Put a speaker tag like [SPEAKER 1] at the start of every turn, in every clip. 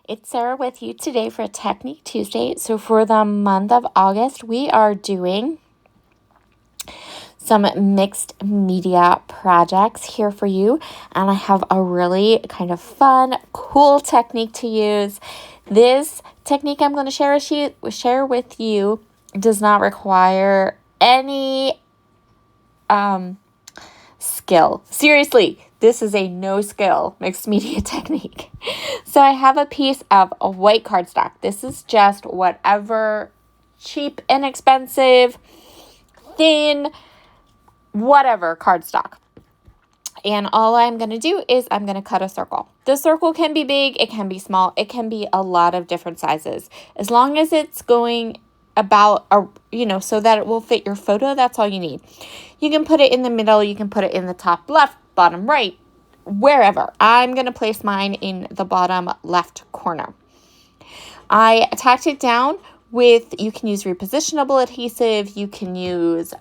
[SPEAKER 1] It's Sarah with you today for Technique Tuesday. So for the month of August, we are doing some mixed media projects here for you. And I have a really kind of fun, cool technique to use. This technique I'm going to share with you does not require any skill. Seriously, this is a no skill mixed media technique. So I have a piece of a white cardstock. This is just whatever cheap, inexpensive, thin, whatever cardstock. And all I'm going to do is I'm going to cut a circle. The circle can be big, it can be small, it can be a lot of different sizes. As long as it's going about, so that it will fit your photo, that's all you need. You can put it in the middle, you can put it in the top left, bottom right, wherever. I'm going to place mine in the bottom left corner. I tacked it down with, you can use repositionable adhesive, you can use,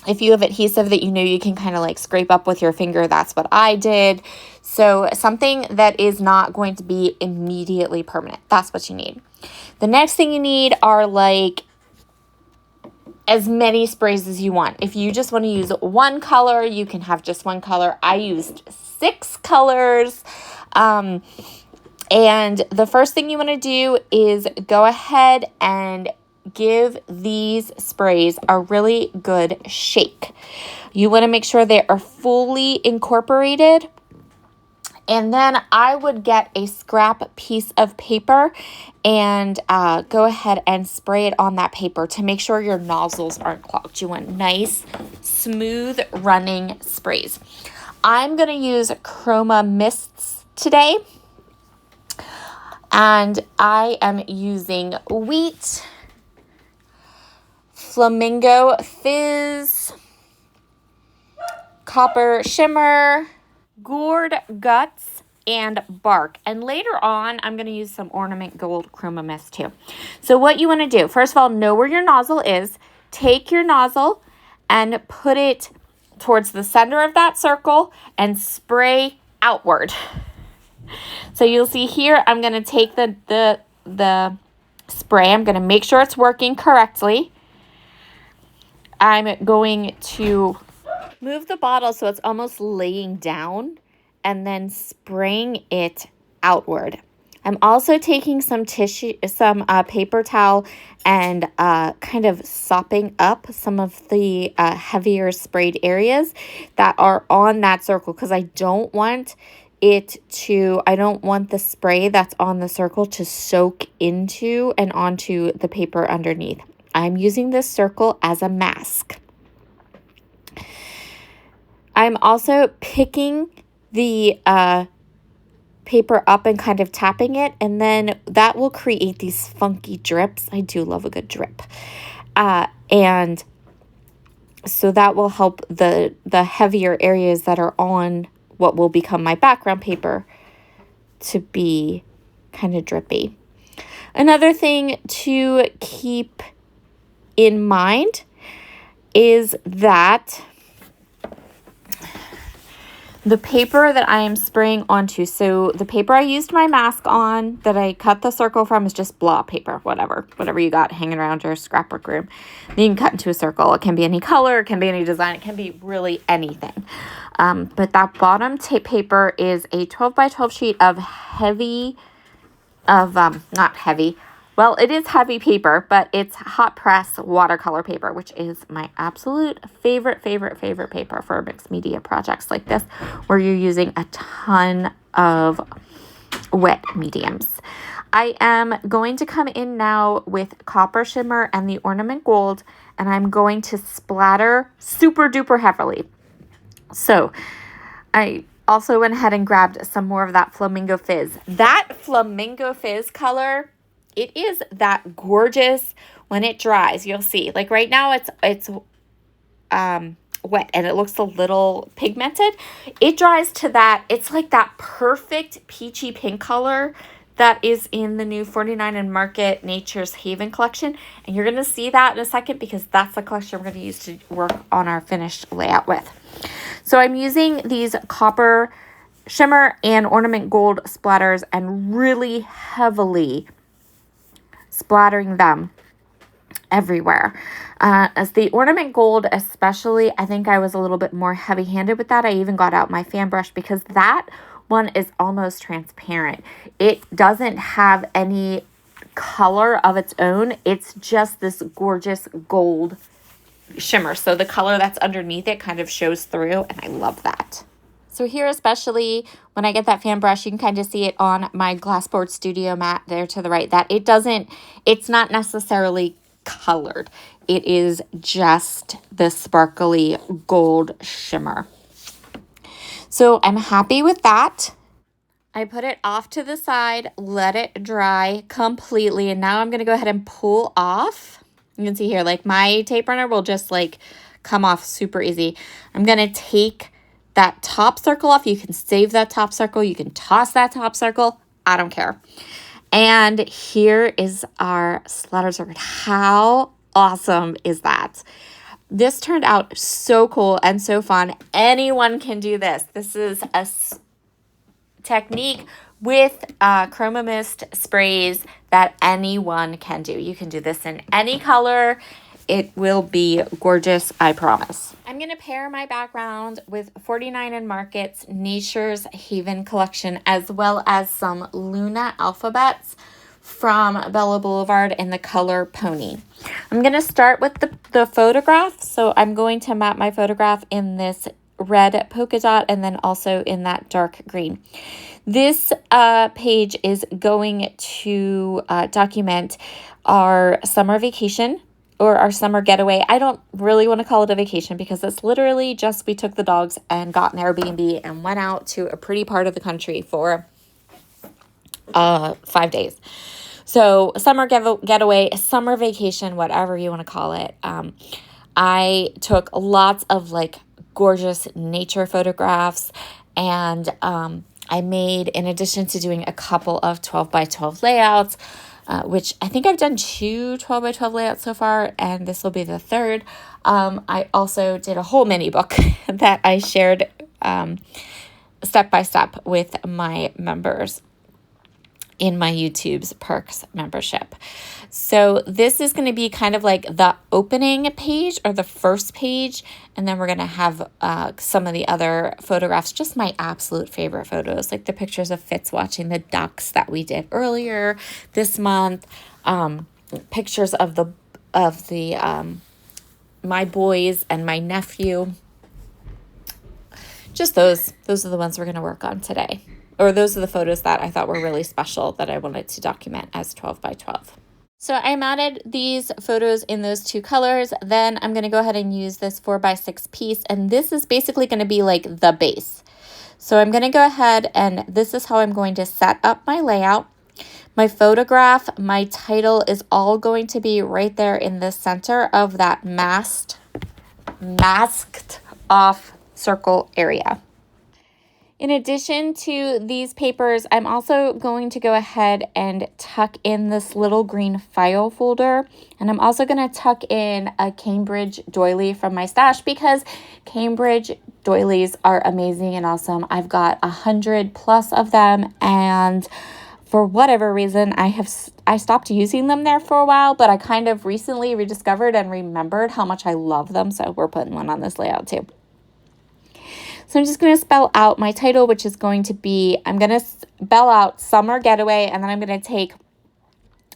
[SPEAKER 1] if you have adhesive that you can kind of like scrape up with your finger, that's what I did. So something that is not going to be immediately permanent, that's what you need. The next thing you need are like as many sprays as you want. If you just want to use one color, you can have just one color. I used 6 colors. And the first thing you want to do is go ahead and give these sprays a really good shake. You want to make sure they are fully incorporated. And then I would get a scrap piece of paper and go ahead and spray it on that paper to make sure your nozzles aren't clogged. You want nice, smooth running sprays. I'm going to use Chroma Mists today. And I am using Wheat, Flamingo Fizz, Copper Shimmer, Gourd Guts, and Bark. And later on, I'm going to use some Ornament Gold Chroma Mist too. So what you want to do, first of all, know where your nozzle is. Take your nozzle and put it towards the center of that circle and spray outward. So you'll see here, I'm going to take the spray. I'm going to make sure it's working correctly. I'm going to move the bottle so it's almost laying down and then spraying it outward. I'm also taking some paper towel and kind of sopping up some of the heavier sprayed areas that are on that circle because I don't want the spray that's on the circle to soak into and onto the paper underneath. I'm using this circle as a mask. I'm also picking the paper up and kind of tapping it, and then that will create these funky drips. I do love a good drip. And so that will help the heavier areas that are on what will become my background paper to be kind of drippy. Another thing to keep in mind is that the paper that I am spraying onto, so the paper I used my mask on that I cut the circle from is just block paper, whatever you got hanging around your scrapbook room. Then you can cut into a circle. It can be any color, it can be any design, it can be really anything. But that bottom tape paper is a 12 by 12 sheet of not heavy. Well, it is heavy paper, but it's hot press watercolor paper, which is my absolute favorite paper for mixed media projects like this, where you're using a ton of wet mediums. I am going to come in now with Copper Shimmer and the Ornament Gold, and I'm going to splatter super duper heavily. So I also went ahead and grabbed some more of that Flamingo Fizz. That Flamingo Fizz color, it is that gorgeous when it dries. You'll see. Like right now it's wet and it looks a little pigmented. It dries to that. It's like that perfect peachy pink color that is in the new 49 and Market Nature's Haven collection. And you're going to see that in a second because that's the collection we're going to use to work on our finished layout with. So I'm using these copper shimmer and ornament gold splatters and really heavily splattering them everywhere. As the ornament gold especially, I think I was a little bit more heavy-handed with that. I even got out my fan brush because that one is almost transparent. It doesn't have any color of its own. It's just this gorgeous gold shimmer. So the color that's underneath it kind of shows through, and I love that. So here, especially when I get that fan brush, you can kind of see it on my Glassboard Studio mat there to the right, that it's not necessarily colored. It is just the sparkly gold shimmer. So I'm happy with that. I put it off to the side, let it dry completely, and now I'm going to go ahead and pull off. You can see here, like my tape runner will just like come off super easy. I'm going to take that top circle off. You can save that top circle. You can toss that top circle. I don't care. And here is our splatter circuit. How awesome is that? This turned out so cool and so fun. Anyone can do this. This is a technique with Chroma Mist sprays that anyone can do. You can do this in any color. It will be gorgeous, I promise. I'm going to pair my background with 49 & Market's Nature's Haven collection, as well as some Luna alphabets from Bella Boulevard in the color Pony. I'm going to start with the photograph. So I'm going to map my photograph in this red polka dot and then also in that dark green. This page is going to document our summer vacation or our summer getaway. I don't really want to call it a vacation because it's literally just we took the dogs and got an Airbnb and went out to a pretty part of the country for 5 days. So summer getaway, summer vacation, whatever you want to call it. I took lots of like gorgeous nature photographs, and I made, in addition to doing a couple of 12 by 12 layouts, which I think I've done 2 12 by 12 layouts so far, and this will be the third. I also did a whole mini book that I shared step by step with my members in my YouTube's Perks membership. So this is going to be kind of like the opening page or the first page, and then we're going to have some of the other photographs, just my absolute favorite photos, like the pictures of Fitz watching the ducks that we did earlier this month, pictures of the my boys and my nephew. Just those are the ones we're going to work on today. Or those are the photos that I thought were really special that I wanted to document as 12 by 12. So I mounted these photos in those 2 colors. Then I'm going to go ahead and use this 4 by 6 piece. And this is basically going to be like the base. So I'm going to go ahead and this is how I'm going to set up my layout. My photograph, my title is all going to be right there in the center of that masked off circle area. In addition to these papers, I'm also going to go ahead and tuck in this little green file folder. And I'm also going to tuck in a Cambridge doily from my stash because Cambridge doilies are amazing and awesome. I've got 100+ of them, and for whatever reason, I stopped using them there for a while, but I kind of recently rediscovered and remembered how much I love them. So we're putting one on this layout too. So I'm just going to spell out my title, which is going to be, I'm going to spell out Summer Getaway, and then I'm going to take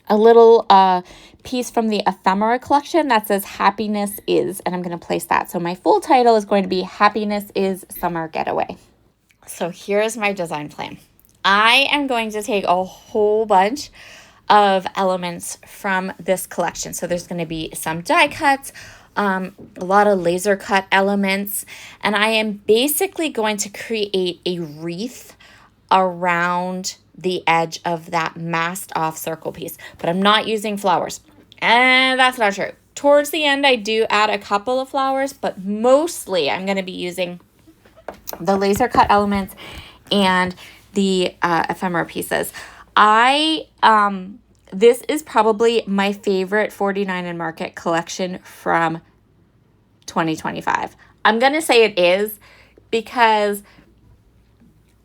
[SPEAKER 1] a little piece from the ephemera collection that says Happiness Is, and I'm going to place that. So my full title is going to be Happiness Is Summer Getaway. So here's my design plan. I am going to take a whole bunch of elements from this collection. So there's going to be some die cuts, a lot of laser cut elements, and I am basically going to create a wreath around the edge of that masked off circle piece, but I'm not using flowers, and that's not true. Towards the end, I do add a couple of flowers, but mostly I'm going to be using the laser cut elements and the ephemera pieces. This is probably my favorite 49 & Market collection from 2025. I'm going to say it is because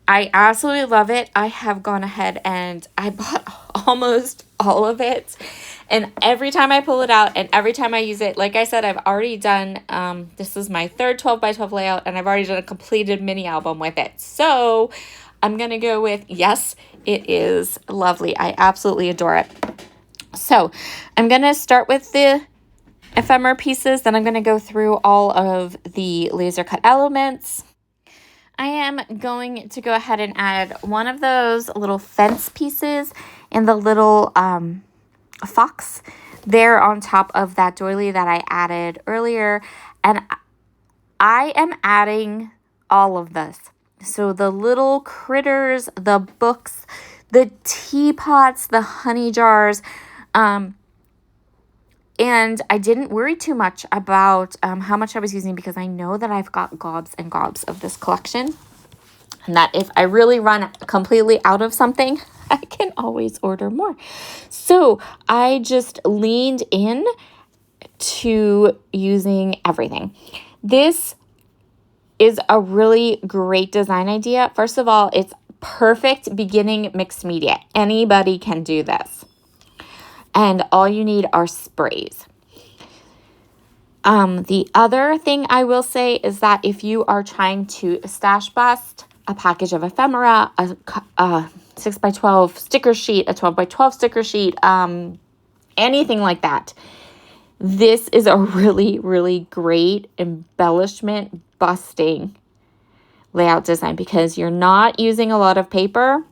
[SPEAKER 1] I absolutely love it. I have gone ahead and I bought almost all of it. And every time I pull it out and every time I use it, like I said, I've already done, this is my third 12 by 12 layout, and I've already done a completed mini album with it. So I'm going to go with, yes, it is lovely. I absolutely adore it. So I'm going to start with the ephemera pieces. Then I'm going to go through all of the laser cut elements. I am going to go ahead and add one of those little fence pieces and the little fox there on top of that doily that I added earlier. And I am adding all of this. So the little critters, the books, the teapots, the honey jars, and I didn't worry too much about how much I was using because I know that I've got gobs and gobs of this collection. And that if I really run completely out of something, I can always order more. So I just leaned in to using everything. This is a really great design idea. First of all, it's perfect beginning mixed media. Anybody can do this. And all you need are sprays. The other thing I will say is that if you are trying to stash bust a package of ephemera, a 6 by 12 sticker sheet, a 12 by 12 sticker sheet, anything like that, this is a really, really great embellishment busting layout design because you're not using a lot of paper,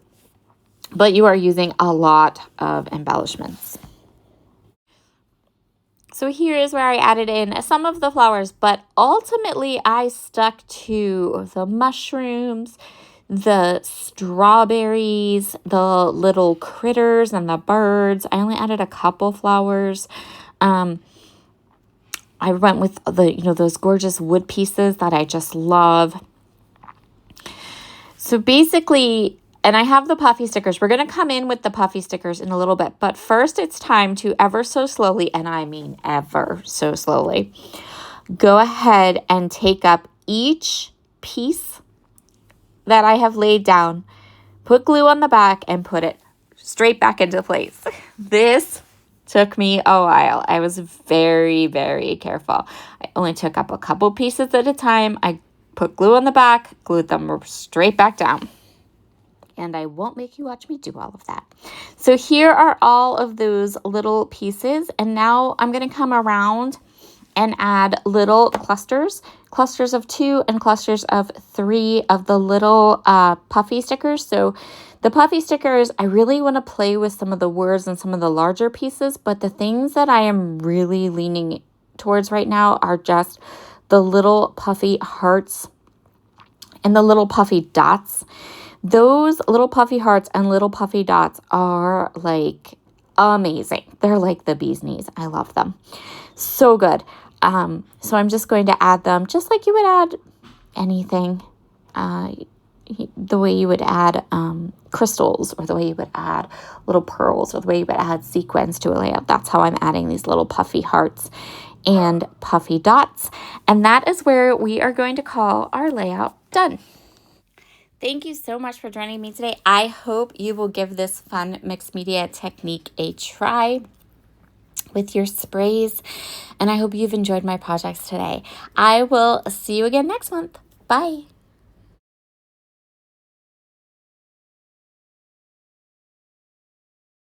[SPEAKER 1] but you are using a lot of embellishments. So here is where I added in some of the flowers, but ultimately I stuck to the mushrooms, the strawberries, the little critters and the birds. I only added a couple flowers. I went with those gorgeous wood pieces that I just love. So basically, and I have the puffy stickers. We're going to come in with the puffy stickers in a little bit. But first, it's time to ever so slowly, and I mean ever so slowly, go ahead and take up each piece that I have laid down, put glue on the back, and put it straight back into place. This took me a while. I was very, very careful. I only took up a couple pieces at a time. I put glue on the back, glued them straight back down. And I won't make you watch me do all of that. So here are all of those little pieces. And now I'm going to come around and add little clusters of 2 and clusters of 3 of the little puffy stickers. So the puffy stickers, I really want to play with some of the words and some of the larger pieces. But the things that I am really leaning towards right now are just the little puffy hearts and the little puffy dots. Those little puffy hearts and little puffy dots are like amazing. They're like the bee's knees. I love them. So good. So I'm just going to add them just like you would add anything. The way you would add crystals, or the way you would add little pearls, or the way you would add sequins to a layout. That's how I'm adding these little puffy hearts and puffy dots. And that is where we are going to call our layout done. Thank you so much for joining me today. I hope you will give this fun mixed media technique a try with your sprays, and I hope you've enjoyed my projects today. I will see you again next month. Bye.